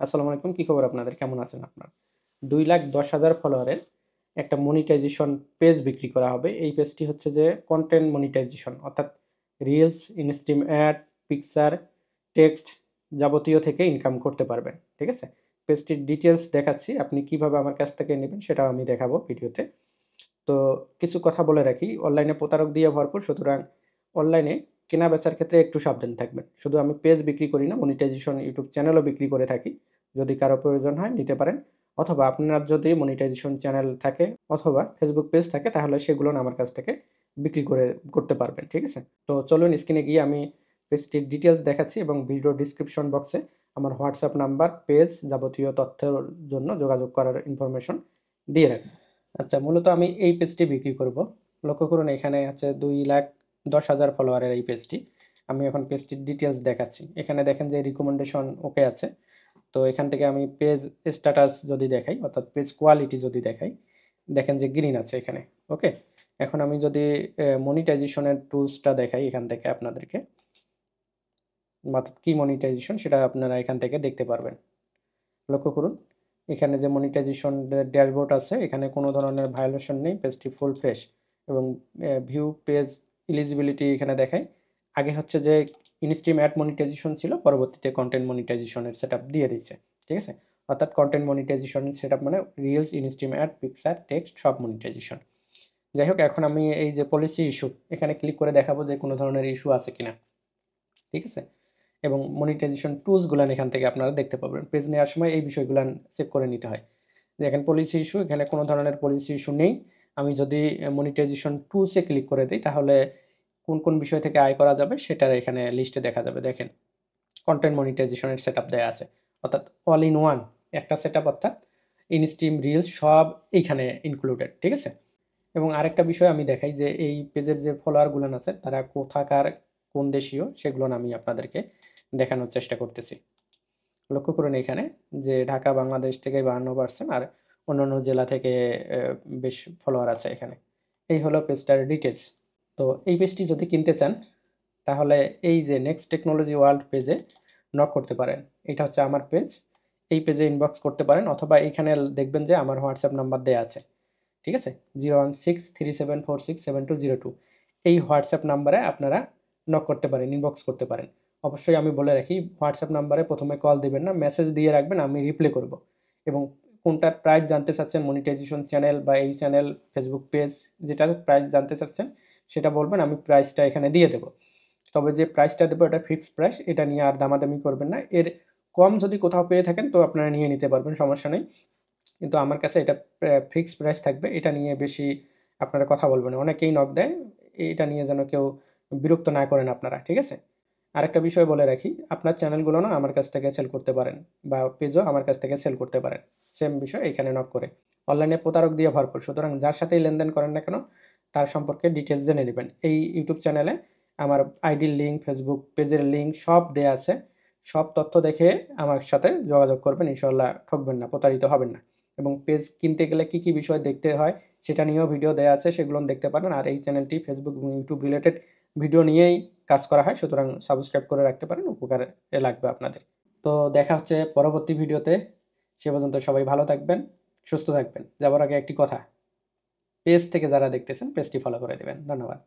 আসসালামু আলাইকুম, কি খবর আপনাদের? কেমন আছেন আপনারা? 2,10,000 ফলোয়ারের একটা মনিটাইজেশন পেজ বিক্রি করা হবে। এই পেজটি হচ্ছে যে কনটেন্ট মনিটাইজেশন অর্থাৎ reels, instream add, picture, text যাবতীয় থেকে ইনকাম করতে পারবেন। ঠিক আছে? পেজটির ডিটেইলস দেখাচ্ছি। আপনি কিভাবে আমার কাছ থেকে নেবেন সেটাও আমি দেখাবো ভিডিওতে। তো কিছু কথা বলে রাখি, অনলাইনে প্রতারক দিয়ে ভরপুর, সুতরাং অনলাইনে কেনা-বেচার ক্ষেত্রে একটু সাবধান থাকবেন। শুধু আমি পেজ বিক্রি করি না, মনিটাইজেশন ইউটিউব চ্যানেলও বিক্রি করে থাকি। যদি কারো প্রয়োজন হয় নিতে পারেন। অথবা আপনার যদি মনিটাইজেশন চ্যানেল থাকে অথবা ফেসবুক পেজ থাকে তাহলে সেগুলো আমার কাছ থেকে বিক্রি করতে পারবেন। ঠিক আছে? তো চলুন স্ক্রিনে গিয়ে আমি পেজটির ডিটেইলস দেখাচ্ছি এবং ভিডিও ডেসক্রিপশন বক্সে আমার হোয়াটসঅ্যাপ নাম্বার, পেজ যাবতীয় তথ্যের জন্য যোগাযোগ করার ইনফরমেশন দিয়ে রাখি। আচ্ছা, মূলত আমি এই পেজটি বিক্রি করব। লক্ষ্য করুন এখানে হচ্ছে 2,10,000 ফলোয়ারের এই পেজটি। আমি এখন পেজটির ডিটেইলস দেখাচ্ছি। এখানে দেখেন যে রিকমেন্ডেশন ওকে আছে। তো এখান থেকে আমি পেজ স্ট্যাটাস যদি দেখাই অর্থাৎ পেজ কোয়ালিটি যদি দেখাই, দেখেন যে গ্রিন আছে এখানে। ওকে? এখন আমি যদি মনিটাইজেশনের টুলসটা দেখাই এখান থেকে আপনাদেরকে, কি মনিটাইজেশন সেটা আপনারা এখান থেকে দেখতে পারবেন। লক্ষ্য করুন এখানে যে মনিটাইজেশন ড্যাশবোর্ড আছে, এখানে কোনো ধরনের ভায়োলেশন নেই, পেজটি ফুল ফ্রেশ এবং ভিউ পেজ এলিজিবিলিটি এখানে দেখায়। আগে হচ্ছে যে ইনস্ট্রিম অ্যাড মনিটাইজেশন ছিল, পরবর্তীতে কন্টেন্ট মনিটাইজেশনের সেটআপ দিয়ে দিয়েছে। ঠিক আছে? অর্থাৎ কন্টেন্ট মনিটাইজেশন সেটআপ মানে reels, instream add, picture, text সব মনিটাইজেশন। যাই হোক, এখন আমি এই যে পলিসি ইস্যু এখানে ক্লিক করে দেখাবো যে কোনো ধরনের ইস্যু আছে কিনা। ঠিক আছে? এবং মনিটাইজেশন টুলসগুলান এখান থেকে আপনারা দেখতে পাবেন। পেজ নেওয়ার সময় এই বিষয়গুলান চেক করে নিতে হয়। দেখেন পলিসি ইস্যু, এখানে কোনো ধরনের পলিসি ইস্যু নেই। আমি যদি মনিটাইজেশন টুলসে ক্লিক করে দেই তাহলে কোন বিষয় থেকে আয় করা যাবে সেটার এখানে লিস্টে দেখা যাবে। দেখেন কন্টেন্ট মনিটাইজেশনের সেটআপ দেয়া আছে। অর্থাৎ অল ইন ওয়ান একটা সেটআপ, অর্থাৎ ইনস্ট্রিম, রিলস সব এইখানে ইনক্লুডেড। ঠিক আছে? এবং আরেকটা বিষয় আমি দেখাই যে এই পেজের যে ফলোয়ারগুলান আছে তারা কোথাকার, কোন দেশীয় সেগুলো আমি আপনাদেরকে দেখানোর চেষ্টা করতেছি। লক্ষ্য করুন এখানে যে ঢাকা বাংলাদেশ থেকে 52% আর অন্যান্য জেলা থেকে বেশ ফলোয়ার আছে এখানে। এই হলো পেজটার ডিটেলস। তো এই পেজটি যদি কিনতে চান তাহলে এই যে নেক্সট টেকনোলজি ওয়ার্ল্ড পেজে নক করতে পারেন। এটা হচ্ছে আমার পেজ। এই পেজে ইনবক্স করতে পারেন অথবা এইখানে দেখবেন যে আমার হোয়াটসঅ্যাপ নাম্বার দেয়া আছে। ঠিক আছে? 01637467202 এই হোয়াটসঅ্যাপ নাম্বারে আপনারা নক করতে পারেন, ইনবক্স করতে পারেন। অবশ্যই আমি বলে রাখি হোয়াটসঅ্যাপ নাম্বারে প্রথমে কল দিবেন না, মেসেজ দিয়ে রাখবেন, আমি রিপ্লাই করব। এবং কোনটার প্রাইস জানতে চাচ্ছেন, মনিটাইজেশন চ্যানেল বা এই চ্যানেল, ফেসবুক পেজ, যেটার প্রাইস জানতে চাচ্ছেন সেটা বলবেন, আমি প্রাইসটা এখানে দিয়ে দেবো। তবে যে প্রাইসটা দেবো এটা ফিক্সড প্রাইস, এটা নিয়ে আর দামাদামি করবেন না। এর কম যদি কোথাও পেয়ে থাকেন তো আপনারা নিয়ে নিতে পারবেন, সমস্যা নেই। কিন্তু আমার কাছে এটা ফিক্সড প্রাইস থাকবে, এটা নিয়ে বেশি আপনারা কথা বলবেন না। অনেকেই নক দেয়, এটা নিয়ে যেন কেউ বিরক্ত না করেন আপনারা। ঠিক আছে? আরেকটা বিষয় বলে রাখি, আপনার চ্যানেলগুলো না আমার কাছ থেকে সেল করতে পারেন বা পেজও আমার কাছ থেকে সেল করতে পারেন। সেম বিষয় এখানে নক করে। অনলাইনে প্রতারক দিয়ে ভরপুর, সুতরাং যার সাথেই লেনদেন করেন না কেন তার সম্পর্কে ডিটেলস জেনে নেবেন। এই ইউটিউব চ্যানেলে আমার আইডির লিঙ্ক, ফেসবুক পেজের লিঙ্ক সব দেয়া আছে। সব তথ্য দেখে আমার সাথে যোগাযোগ করবেন, ইনশাল্লাহ ঠকবেন না, প্রতারিত হবেন না। এবং পেজ কিনতে গেলে কি কি বিষয় দেখতে হয় সেটা নিয়েও ভিডিও দেওয়া আছে, সেগুলো দেখতে পারেন। আর এই চ্যানেলটি ফেসবুক এবং ইউটিউব রিলেটেড ভিডিও নিয়েই কাজ করা হয়, সুতরাং সাবস্ক্রাইব করে রাখতে পারেন, উপকারে লাগবে আপনাদের। তো দেখা হচ্ছে পরবর্তী ভিডিওতে। সে পর্যন্ত সবাই ভালো থাকবেন, সুস্থ থাকবেন। যাবার আগে একটি কথা, পেজ থেকে যারা দেখতেছেন পেজটি ফলো করে দেবেন। ধন্যবাদ।